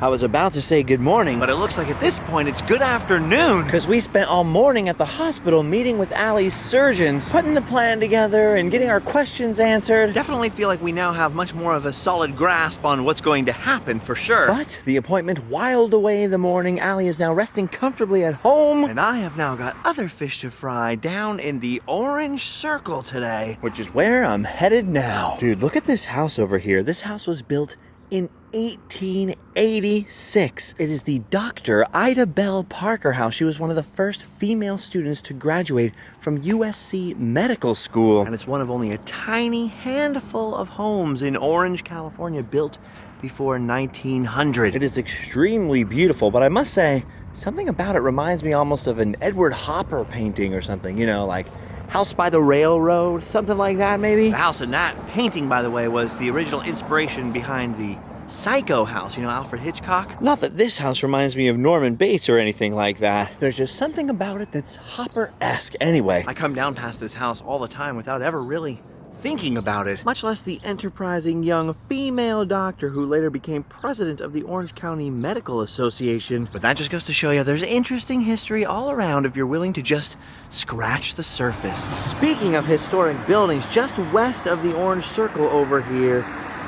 I was about to say good morning, but it looks like at this point it's good afternoon. Because we spent all morning at the hospital meeting with Allie's surgeons, putting the plan together and getting our questions answered. Definitely feel like we now have much more of a solid grasp on what's going to happen for sure. But the appointment whiled away the morning. Allie is now resting comfortably at home. And I have now got other fish to fry down in the orange circle today, which is where I'm headed now. Dude, look at this house over here. This house was built in 1886. It is the Dr. Ida Bell Parker House. She was one of the first female students to graduate from USC Medical School. And it's one of only a tiny handful of homes in Orange, California built before 1900. It is extremely beautiful, but I must say, something about it reminds me almost of an Edward Hopper painting or something, you know, like House by the Railroad, something like that maybe. The house in that painting, by the way, was the original inspiration behind the Psycho house, you know, Alfred Hitchcock. Not that this house reminds me of Norman Bates or anything like that. There's just something about it that's Hopper-esque. Anyway, I come down past this house all the time without ever really thinking about it, much less the enterprising young female doctor who later became president of the Orange County Medical Association. But that just goes to show you there's interesting history all around if you're willing to just scratch the surface. Speaking of historic buildings, just west of the orange circle over here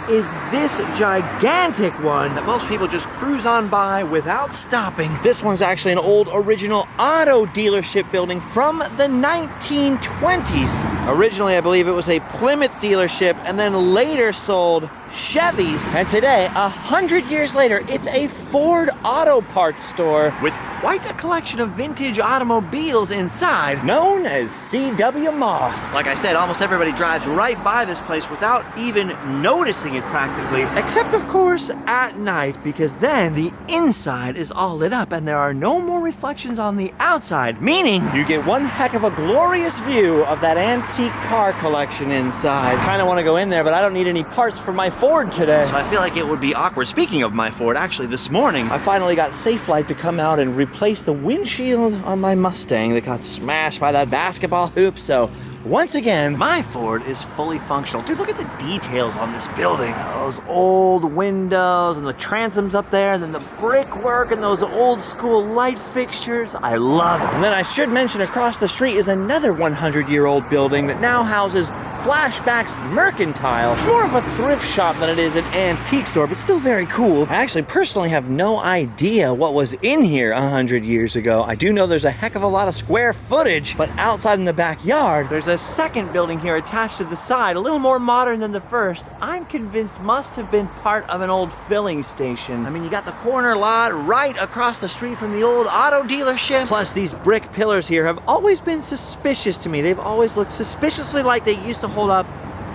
is this gigantic one that most people just cruise on by without stopping. This one's actually an old original auto dealership building from the 1920s. Originally, I believe it was a Plymouth dealership and then later sold Chevys. And today, 100 years later, it's a Ford auto parts store with quite a collection of vintage automobiles inside, known as C.W. Moss. Like I said, almost everybody drives right by this place without even noticing it practically, except of course at night, because then the inside is all lit up and there are no more reflections on the outside, meaning you get one heck of a glorious view of that antique car collection inside. Kind of want to go in there, but I don't need any parts for my Ford today, so I feel like it would be awkward. Speaking of my Ford, actually this morning I finally got Safelite to come out and replace the windshield on my Mustang that got smashed by that basketball hoop, so once again, my Ford is fully functional. Dude, look at the details on this building. Those old windows and the transoms up there, and then the brickwork and those old school light fixtures. I love it. And then I should mention across the street is another 100-year-old building that now houses Flashback's Mercantile. It's more of a thrift shop than it is an antique store, but still very cool. I actually personally have no idea what was in here 100 years ago. I do know there's a heck of a lot of square footage, but outside in the backyard, there's a second building here attached to the side, a little more modern than the first. I'm convinced must have been part of an old filling station. I mean, you got the corner lot right across the street from the old auto dealership. Plus, these brick pillars here have always been suspicious to me. They've always looked suspiciously like they used to hold up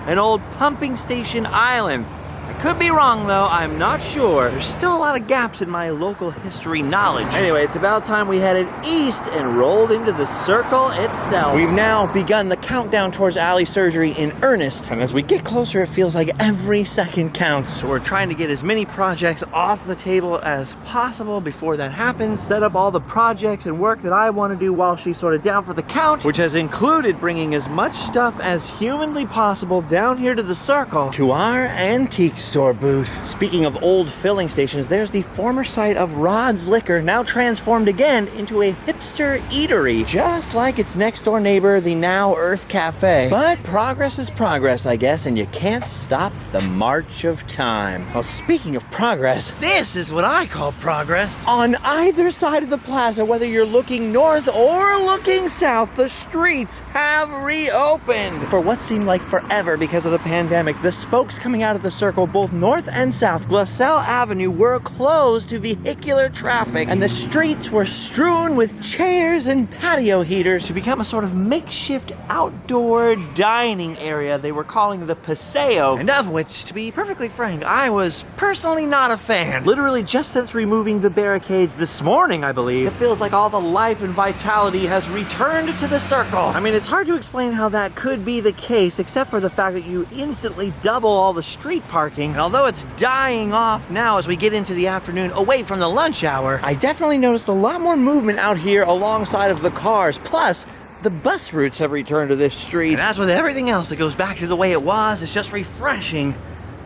an old pumping station island. I could be wrong though, I'm not sure. There's still a lot of gaps in my local history knowledge. Anyway, it's about time we headed east and rolled into the circle itself. We've now begun the countdown towards Allie's surgery in earnest, and as we get closer, it feels like every second counts. So we're trying to get as many projects off the table as possible before that happens, set up all the projects and work that I want to do while she's sort of down for the count, which has included bringing as much stuff as humanly possible down here to the circle to our antique store booth. Speaking of old filling stations, there's the former site of Rod's Liquor, now transformed again into a hipster eatery, just like its next door neighbor, the now Earth Cafe. But progress is progress, I guess, and you can't stop the march of time. Well, speaking of progress, this is what I call progress. On either side of the plaza, whether you're looking north or looking south, the streets have reopened. For what seemed like forever because of the pandemic, the spokes coming out of the circle, both north and south, Glassell Avenue, were closed to vehicular traffic, and the streets were strewn with chairs and patio heaters to become a sort of makeshift outdoor dining area they were calling the Paseo, and of which, to be perfectly frank, I was personally not a fan. Literally just since removing the barricades this morning, I believe, it feels like all the life and vitality has returned to the circle. I mean, it's hard to explain how that could be the case, except for the fact that you instantly double all the street parking. And although it's dying off now as we get into the afternoon away from the lunch hour, I definitely noticed a lot more movement out here alongside of the cars. Plus, the bus routes have returned to this street. And as with everything else that goes back to the way it was, it's just refreshing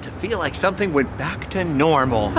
to feel like something went back to normal.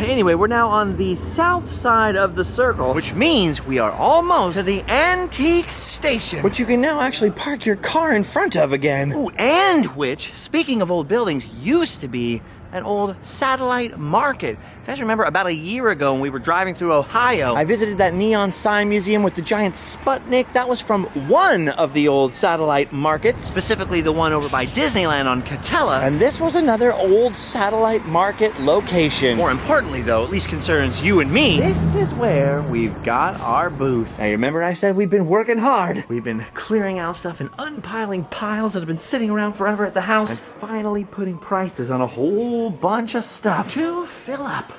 Anyway, we're now on the south side of the circle, which means we are almost to the antique station, which you can now actually park your car in front of again. Ooh, and which, speaking of old buildings, used to be an old satellite market. You guys remember about a year ago when we were driving through Ohio, I visited that neon sign museum with the giant Sputnik. That was from one of the old satellite markets, specifically the one over by Disneyland on Catella. And this was another old satellite market location. More importantly though, at least concerns you and me, this is where we've got our booth. Now you remember I said we've been working hard. We've been clearing out stuff and unpiling piles that have been sitting around forever at the house, and finally putting prices on a whole bunch of stuff to fill up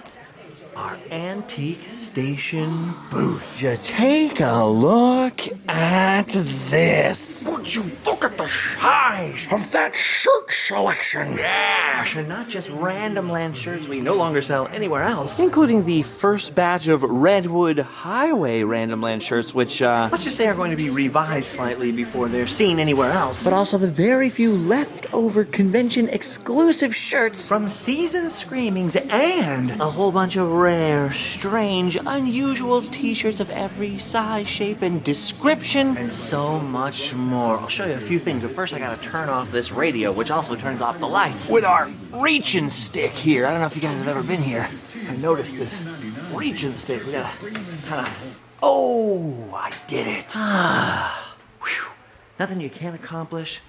our antique station booth. You take a look at this. Would you look at the size of that shirt selection? Gosh, and not just Randomland shirts we no longer sell anywhere else, including the first batch of Redwood Highway Randomland shirts, which let's just say are going to be revised slightly before they're seen anywhere else. But also the very few leftover convention exclusive shirts from Season Screamings and a whole bunch of rare, strange, unusual t-shirts of every size, shape, and description, and so much more. I'll show you a few things, but first I gotta turn off this radio, which also turns off the lights, with our reach-and stick here. I don't know if you guys have ever been here. I noticed this reach-and stick. We gotta kinda... Oh, I did it. Whew. Nothing you can't accomplish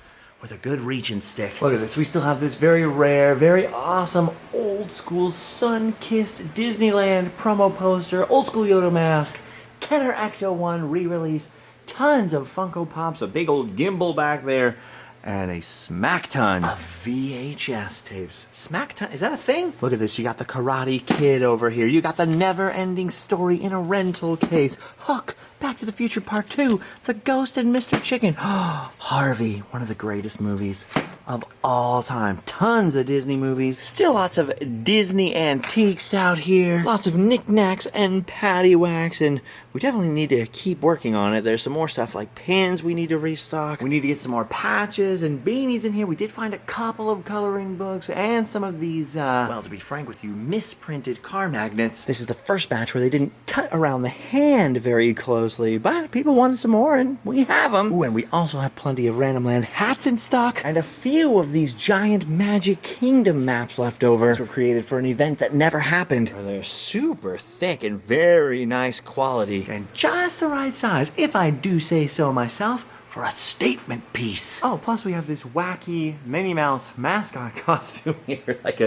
with a good reach-and stick. Look at this. We still have this very rare, very awesome, old-school, sun-kissed Disneyland promo poster, old-school Yoda mask, Kenner Ecto 1 re-release, tons of Funko Pops, a big old gimbal back there, and a smack ton of VHS tapes. Smack ton? Is that a thing? Look at this. You got the Karate Kid over here. You got the Never-Ending Story in a rental case. Hook, Back to the Future Part 2, The Ghost and Mr. Chicken. Harvey, one of the greatest movies of all time. Tons of Disney movies. Still lots of Disney antiques out here. Lots of knickknacks and paddywhacks, and we definitely need to keep working on it. There's some more stuff like pins we need to restock. We need to get some more patches and beanies in here. We did find a couple of coloring books and some of these, well, to be frank with you, misprinted car magnets. This is the first batch where they didn't cut around the hand very closely, but people wanted some more, and we have them. Ooh, and we also have plenty of Randomland hats in stock, and a few of these giant Magic Kingdom maps left over. These were created for an event that never happened. They're super thick and very nice quality, and just the right size, if I do say so myself, for a statement piece. Oh, plus we have this wacky Minnie Mouse mascot costume here, like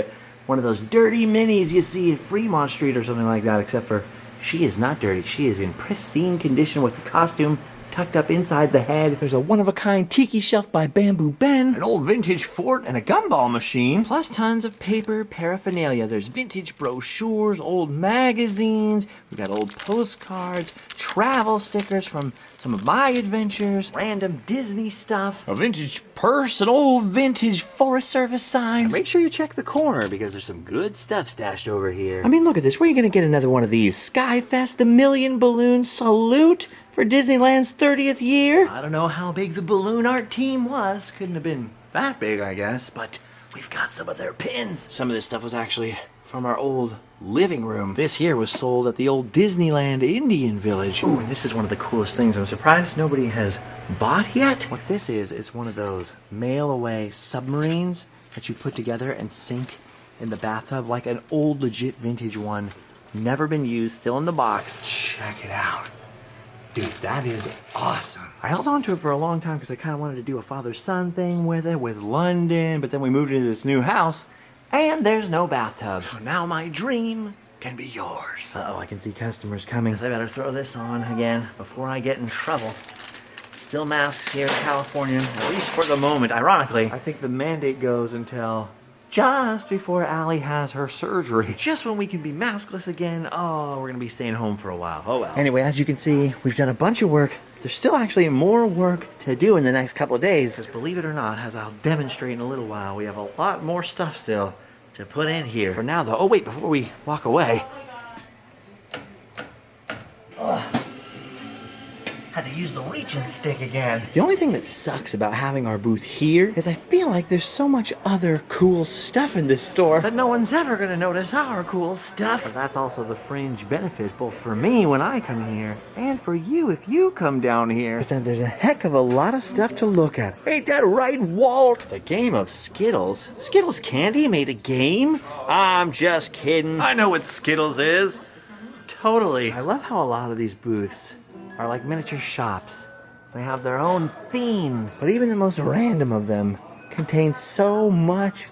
one of those dirty minis you see at Fremont Street or something like that, except for she is not dirty. She is in pristine condition with the costume tucked up inside the head. There's a one-of-a-kind tiki shelf by Bamboo Ben, an old vintage fort, and a gumball machine, plus tons of paper paraphernalia. There's vintage brochures, old magazines, we've got old postcards, travel stickers from some of my adventures, random Disney stuff, a vintage purse, an old vintage Forest Service sign. And make sure you check the corner because there's some good stuff stashed over here. I mean, look at this. Where are you going to get another one of these? Skyfest, the Million Balloon Salute for Disneyland's 30th year? I don't know how big the balloon art team was. Couldn't have been that big, I guess, but we've got some of their pins. Some of this stuff was actually from our old living room. This here was sold at the old Disneyland Indian Village. Ooh, and this is one of the coolest things. I'm surprised nobody has bought yet. What this is one of those mail-away submarines that you put together and sink in the bathtub, like an old legit vintage one. Never been used, still in the box. Check it out. Dude, that is awesome. I held on to it for a long time because I kind of wanted to do a father-son thing with it, with London, but then we moved into this new house, and there's no bathtub. So now my dream can be yours. Uh-oh, I can see customers coming. So I better throw this on again before I get in trouble. Still masks here in California, at least for the moment. Ironically, I think the mandate goes until just before Allie has her surgery. Just when we can be maskless again. Oh, we're gonna be staying home for a while. Oh well. Anyway, as you can see, we've done a bunch of work. There's still actually more work to do in the next couple of days. Because believe it or not, as I'll demonstrate in a little while, we have a lot more stuff still to put in here. For now though, oh wait, before we walk away. Had to use the reaching stick again. The only thing that sucks about having our booth here is I feel like there's so much other cool stuff in this store that no one's ever gonna notice our cool stuff. But that's also the fringe benefit, both for me when I come here and for you if you come down here. But then there's a heck of a lot of stuff to look at. Ain't that right, Walt? The game of Skittles? Skittles Candy made a game? I'm just kidding. I know what Skittles is. Totally. I love how a lot of these booths are like miniature shops. They have their own themes. But even the most random of them contains so much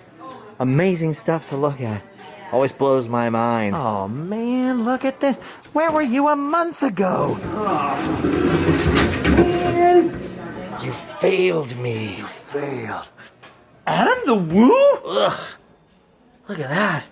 amazing stuff to look at. Always blows my mind. Oh man, look at this. Where were you a month ago? Oh, man. You failed me. You failed. Adam the Woo? Ugh. Look at that.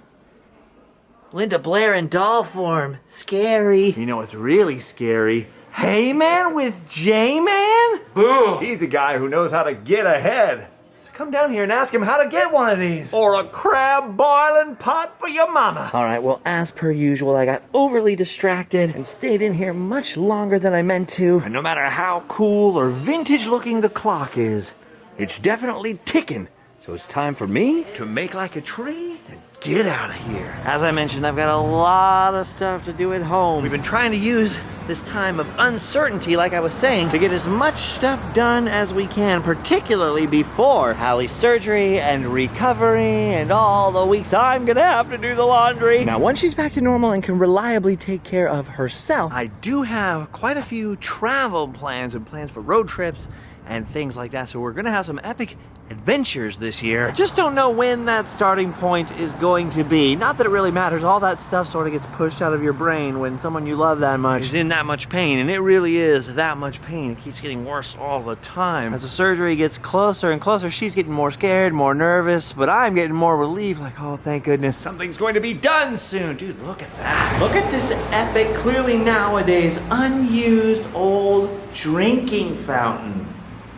Linda Blair in doll form. Scary. You know what's really scary? Hey-Man with J-Man? Boo! He's a guy who knows how to get ahead. So come down here and ask him how to get one of these. Or a crab boiling pot for your mama. Alright, well, as per usual, I got overly distracted and stayed in here much longer than I meant to. And no matter how cool or vintage looking the clock is, it's definitely ticking. So it's time for me to make like a tree and get out of here. As I mentioned, I've got a lot of stuff to do at home. We've been trying to use this time of uncertainty, like I was saying, to get as much stuff done as we can, particularly before Hallie's surgery and recovery and all the weeks I'm gonna have to do the laundry. Now, once she's back to normal and can reliably take care of herself, I do have quite a few travel plans and plans for road trips and things like that, so we're gonna have some epic adventures this year. I just don't know when that starting point is going to be. Not that it really matters. All that stuff sort of gets pushed out of your brain when someone you love that much is in that much pain, and it really is that much pain. It keeps getting worse all the time. As the surgery gets closer and closer, she's getting more scared, more nervous, but I'm getting more relieved, like, oh, thank goodness, something's going to be done soon. Dude, look at that. Look at this epic, clearly nowadays unused old drinking fountain.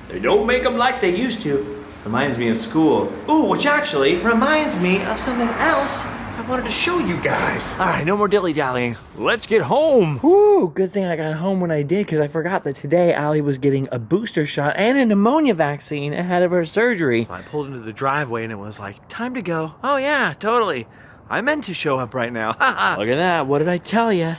They don't make them like they used to. Reminds me of school. Ooh, which actually reminds me of something else I wanted to show you guys. All right, no more dilly-dallying. Let's get home. Ooh, good thing I got home when I did, because I forgot that today Allie was getting a booster shot and a pneumonia vaccine ahead of her surgery. So I pulled into the driveway and it was like, time to go. Oh yeah, totally. I meant to show up right now. Look at that. What did I tell you?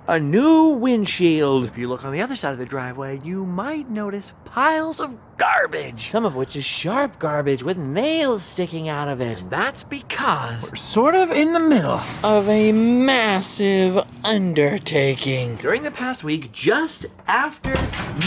A new windshield. If you look on the other side of the driveway, you might notice piles of garbage. Some of which is sharp garbage with nails sticking out of it. That's because we're sort of in the middle of a massive undertaking. During the past week, just after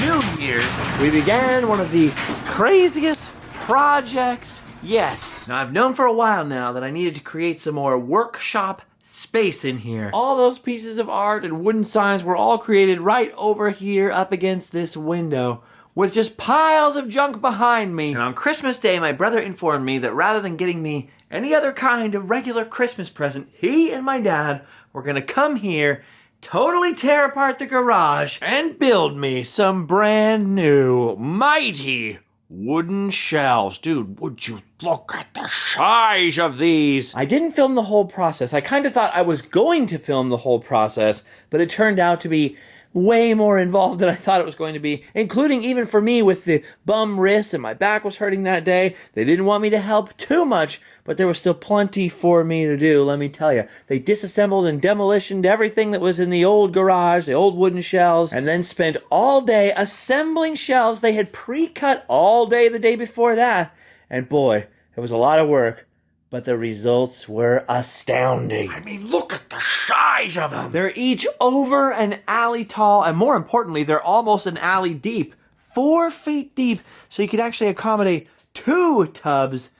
New Year's, we began one of the craziest projects yet. Now, I've known for a while now that I needed to create some more workshop space in here. All those pieces of art and wooden signs were all created right over here up against this window with just piles of junk behind me. And on Christmas Day, my brother informed me that rather than getting me any other kind of regular Christmas present, he and my dad were gonna come here, totally tear apart the garage, and build me some brand new, mighty wooden shelves. Dude, would you look at the size of these? I didn't film the whole process. I kind of thought I was going to film the whole process, but it turned out to be way more involved than I thought it was going to be, including even for me with the bum wrists, and my back was hurting that day. They didn't want me to help too much, but there was still plenty for me to do, let me tell you. They disassembled and demolitioned everything that was in the old garage, the old wooden shelves, and then spent all day assembling shelves they had pre-cut all day the day before that. And boy, it was a lot of work, but the results were astounding. I mean, look at the size of them. They're each over an alley tall, and more importantly, they're almost an alley deep. 4 feet deep, so you could actually accommodate 2 tubs.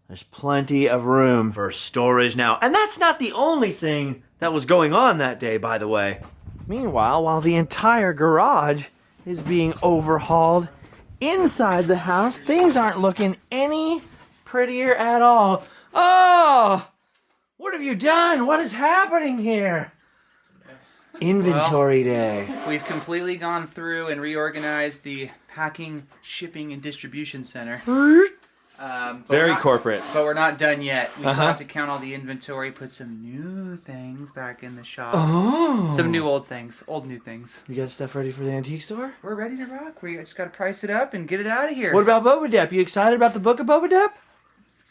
There's plenty of room for storage now. And that's not the only thing that was going on that day, by the way. Meanwhile, while the entire garage is being overhauled, inside the house, things aren't looking any prettier at all. Oh! What have you done? What is happening here? Yes. Inventory day. We've completely gone through and reorganized the packing, shipping, and distribution center. But Very we're not- corporate. But we're not done yet. We still have to count all the inventory, put some new things back in the shop. Oh. Some new old things. Old new things. You got stuff ready for the antique store? We're ready to rock. We just got to price it up and get it out of here. What about Boba Depp? You excited about the book of Boba Depp?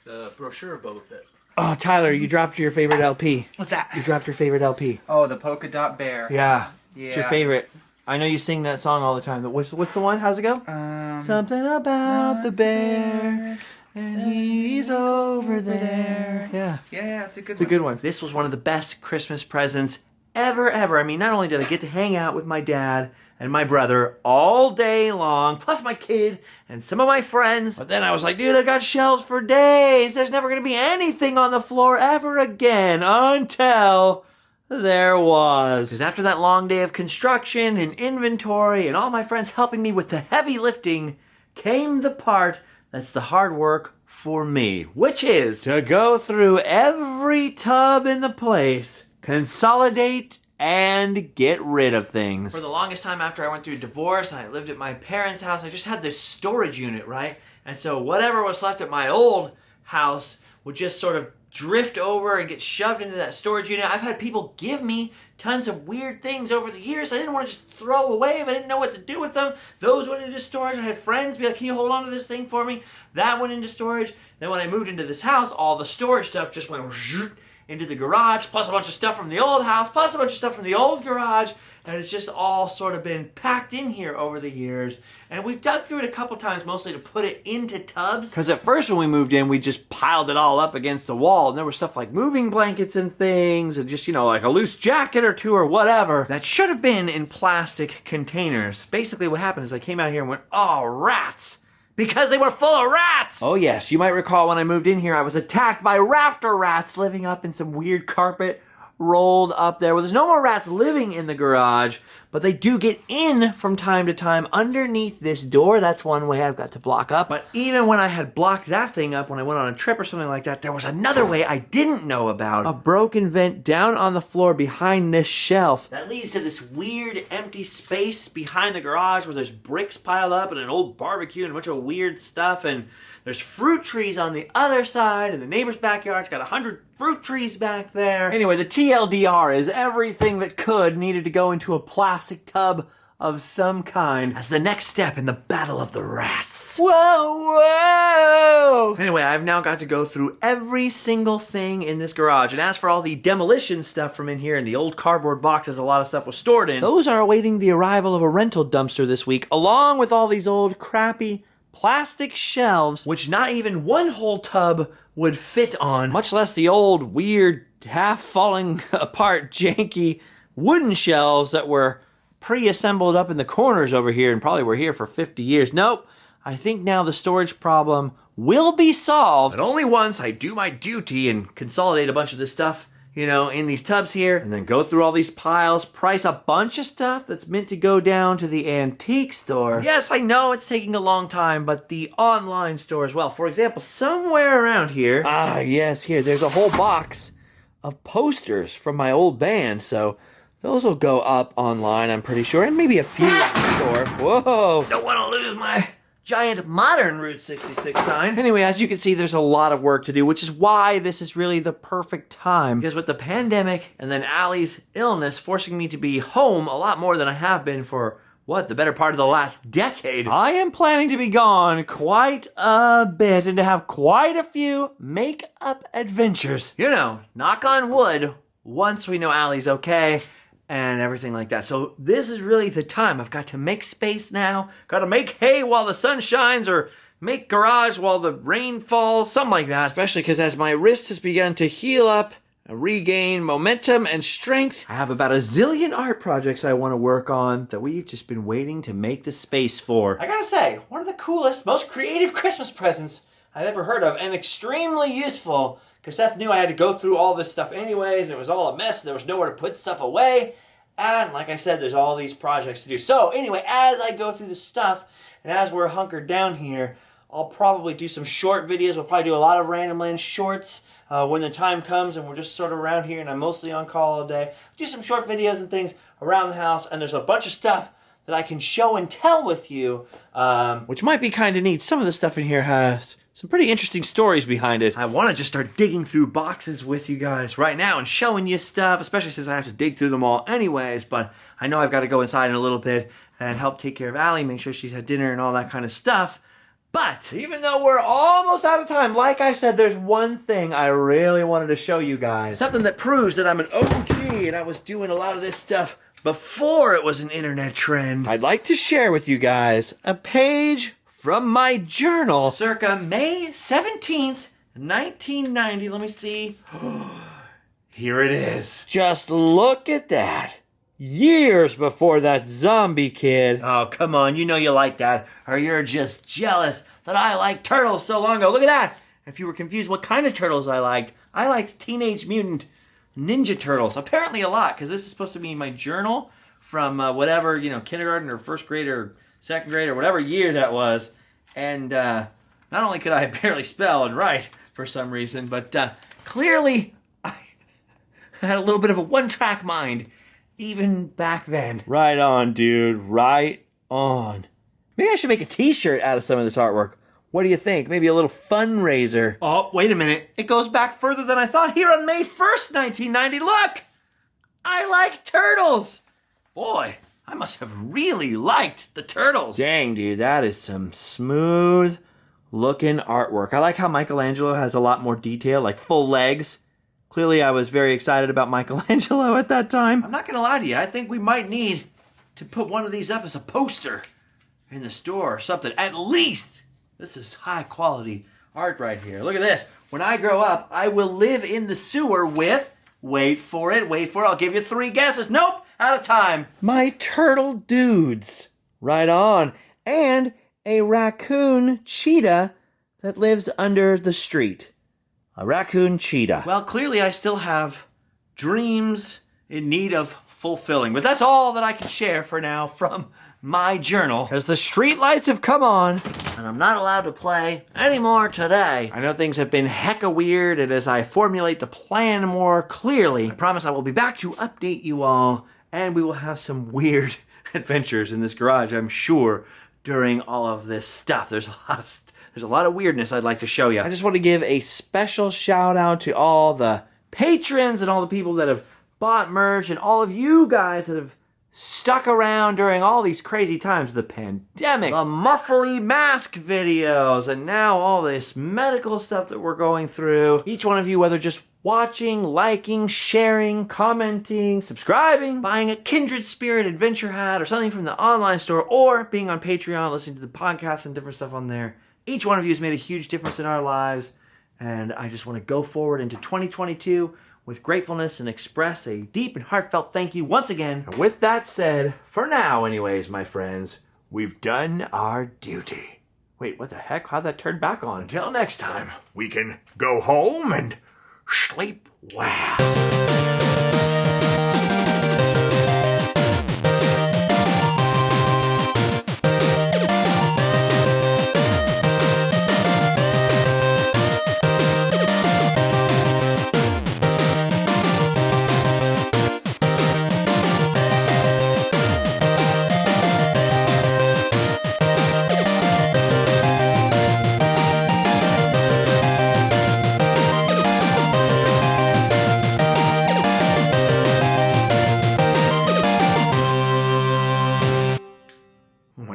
The brochure of Boba Fett. Oh, Tyler, you dropped your favorite LP. What's that? You dropped your favorite LP. Oh, the polka dot bear. Yeah. Yeah. It's your favorite. I know you sing that song all the time. What's the one? How's it go? Something about the bear, and he's over there. Yeah. Yeah, it's a good It's a good one. This was one of the best Christmas presents ever. I mean, not only did I get to hang out with my dad and my brother all day long, plus my kid and some of my friends, but then I was like, dude, I got shelves for days. There's never going to be anything on the floor ever again until there was. Because after that long day of construction and inventory and all my friends helping me with the heavy lifting, came the part that's the hard work for me, which is to go through every tub in the place, consolidate, and get rid of things. For the longest time after I went through divorce and I lived at my parents' house, I just had this storage unit, right? And so whatever was left at my old house would just sort of drift over and get shoved into that storage unit. I've had people give me tons of weird things over the years I didn't want to just throw away, but I didn't know what to do with them. Those went into storage. I had friends be like, can you hold on to this thing for me? That went into storage. Then when I moved into this house, all the storage stuff just went into the garage, plus a bunch of stuff from the old house, plus a bunch of stuff from the old garage, and it's just all sort of been packed in here over the years. And we've dug through it a couple times, mostly to put it into tubs. Because at first when we moved in, we just piled it all up against the wall, and there was stuff like moving blankets and things, and just, like a loose jacket or two or whatever, that should have been in plastic containers. Basically what happened is I came out here and went, oh, rats! Because they were full of rats! Oh yes, you might recall when I moved in here, I was attacked by rafter rats living up in some weird carpet rolled up there. Well, there's no more rats living in the garage, but they do get in from time to time underneath this door. That's one way I've got to block up. But even when I had blocked that thing up when I went on a trip or something like that, there was another way I didn't know about. A broken vent down on the floor behind this shelf that leads to this weird empty space behind the garage where there's bricks piled up and an old barbecue and a bunch of weird stuff, and there's fruit trees on the other side, and the neighbor's backyard's got 100 fruit trees back there. Anyway, the TLDR is everything that could needed to go into a plastic tub of some kind as the next step in the battle of the rats. Whoa, whoa! Anyway, I've now got to go through every single thing in this garage, and as for all the demolition stuff from in here and the old cardboard boxes a lot of stuff was stored in, those are awaiting the arrival of a rental dumpster this week, along with all these old crappy plastic shelves, which not even one whole tub would fit on, much less the old, weird, half-falling apart, janky wooden shelves that were pre-assembled up in the corners over here and probably were here for 50 years. Nope. I think now the storage problem will be solved, but only once I do my duty and consolidate a bunch of this stuff in these tubs here, and then go through all these piles, price a bunch of stuff that's meant to go down to the antique store. Yes, I know it's taking a long time, but the online store as well. For example, somewhere around here, yes, here, there's a whole box of posters from my old band, so those will go up online, I'm pretty sure, and maybe a few at the store. Whoa! Don't want to lose my giant modern Route 66 sign. Anyway, as you can see, there's a lot of work to do, which is why this is really the perfect time. Because with the pandemic and then Allie's illness forcing me to be home a lot more than I have been for, the better part of the last decade, I am planning to be gone quite a bit and to have quite a few make-up adventures. Knock on wood, once we know Allie's okay, and everything like that. So this is really the time. I've got to make space now. Got to make hay while the sun shines, or make garage while the rain falls, something like that. Especially because as my wrist has begun to heal up and regain momentum and strength, I have about a zillion art projects I want to work on that we've just been waiting to make the space for. I gotta say, one of the coolest, most creative Christmas presents I've ever heard of, and extremely useful, because Seth knew I had to go through all this stuff anyways. It was all a mess. There was nowhere to put stuff away. And like I said, there's all these projects to do. So anyway, as I go through the stuff, and as we're hunkered down here, I'll probably do some short videos. We'll probably do a lot of Randomland shorts when the time comes and we're just sort of around here and I'm mostly on call all day. Do some short videos and things around the house, and there's a bunch of stuff that I can show and tell with you, which might be kind of neat. Some of the stuff in here has some pretty interesting stories behind it. I want to just start digging through boxes with you guys right now and showing you stuff, especially since I have to dig through them all anyways, but I know I've got to go inside in a little bit and help take care of Allie, make sure she's had dinner and all that kind of stuff. But even though we're almost out of time, like I said, there's one thing I really wanted to show you guys. Something that proves that I'm an OG and I was doing a lot of this stuff before it was an internet trend. I'd like to share with you guys a page from my journal circa May 17th, 1990. Let me see. Here it is. Just look at that. Years before that zombie kid. Oh, come on. You know you like that. Or you're just jealous that I liked turtles so long ago. Look at that. If you were confused what kind of turtles I liked Teenage Mutant Ninja Turtles. Apparently a lot, because this is supposed to be my journal from whatever, kindergarten or first grade or second grade or whatever year that was. And not only could I barely spell and write for some reason, but clearly I had a little bit of a one-track mind even back then. Right on, dude. Right on. Maybe I should make a t-shirt out of some of this artwork. What do you think? Maybe a little fundraiser. Oh, wait a minute. It goes back further than I thought. Here on May 1st, 1990. Look! I like turtles! Boy, I must have really liked the turtles. Dang, dude. That is some smooth looking artwork. I like how Michelangelo has a lot more detail, like full legs. Clearly, I was very excited about Michelangelo at that time. I'm not going to lie to you. I think we might need to put one of these up as a poster in the store or something. At least, this is high quality art right here. Look at this. When I grow up, I will live in the sewer with, wait for it, I'll give you 3 guesses. Nope, out of time. My turtle dudes. Right on. And a raccoon cheetah that lives under the street. A raccoon cheetah. Well, clearly I still have dreams in need of fulfilling, but that's all that I can share for now from my journal. Because the street lights have come on, and I'm not allowed to play anymore today. I know things have been hecka weird, and as I formulate the plan more clearly, I promise I will be back to update you all, and we will have some weird adventures in this garage, I'm sure, during all of this stuff. There's a lot of weirdness I'd like to show you. I just want to give a special shout out to all the patrons and all the people that have bought merch and all of you guys that have stuck around during all these crazy times. The pandemic, the muffly mask videos, and now all this medical stuff that we're going through. Each one of you, whether just watching, liking, sharing, commenting, subscribing, buying a Kindred Spirit adventure hat or something from the online store, or being on Patreon, listening to the podcast and different stuff on there. Each one of you has made a huge difference in our lives, and I just want to go forward into 2022 with gratefulness and express a deep and heartfelt thank you once again. And with that said, for now anyways, my friends, we've done our duty. Wait, what the heck? How'd that turn back on? Until next time, we can go home and sleep well.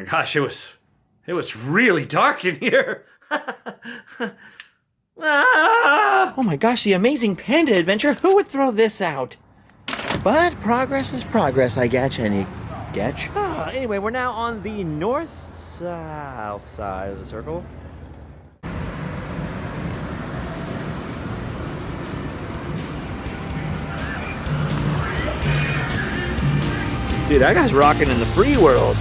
Gosh, it was really dark in here. Ah! Oh my gosh, the amazing panda adventure. Who would throw this out? But progress is progress, I getcha, and you getcha. Anyway, we're now on the north-south side of the circle. Dude, that guy's rocking in the free world.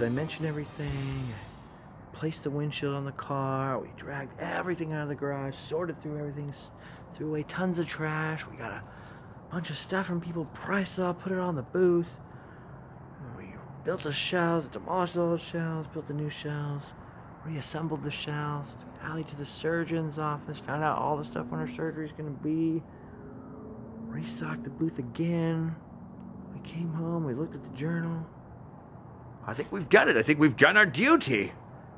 I mentioned everything. Placed the windshield on the car. We dragged everything out of the garage, sorted through everything, threw away tons of trash. We got a bunch of stuff from people, priced it all, put it on the booth. We built the shelves, demolished all the shelves, built the new shelves, reassembled the shelves, took Allie to the surgeon's office, found out all the stuff when her surgery's gonna be, restocked the booth again. We came home, we looked at the journal. I think we've done it. I think we've done our duty.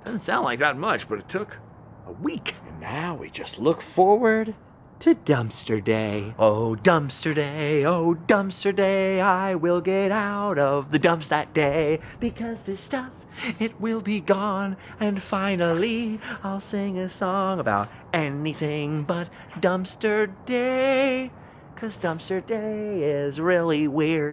Doesn't sound like that much, but it took a week. And now we just look forward to dumpster day. Oh, dumpster day, oh, dumpster day. I will get out of the dumps that day. Because this stuff, it will be gone. And finally, I'll sing a song about anything but dumpster day. 'Cause dumpster day is really weird.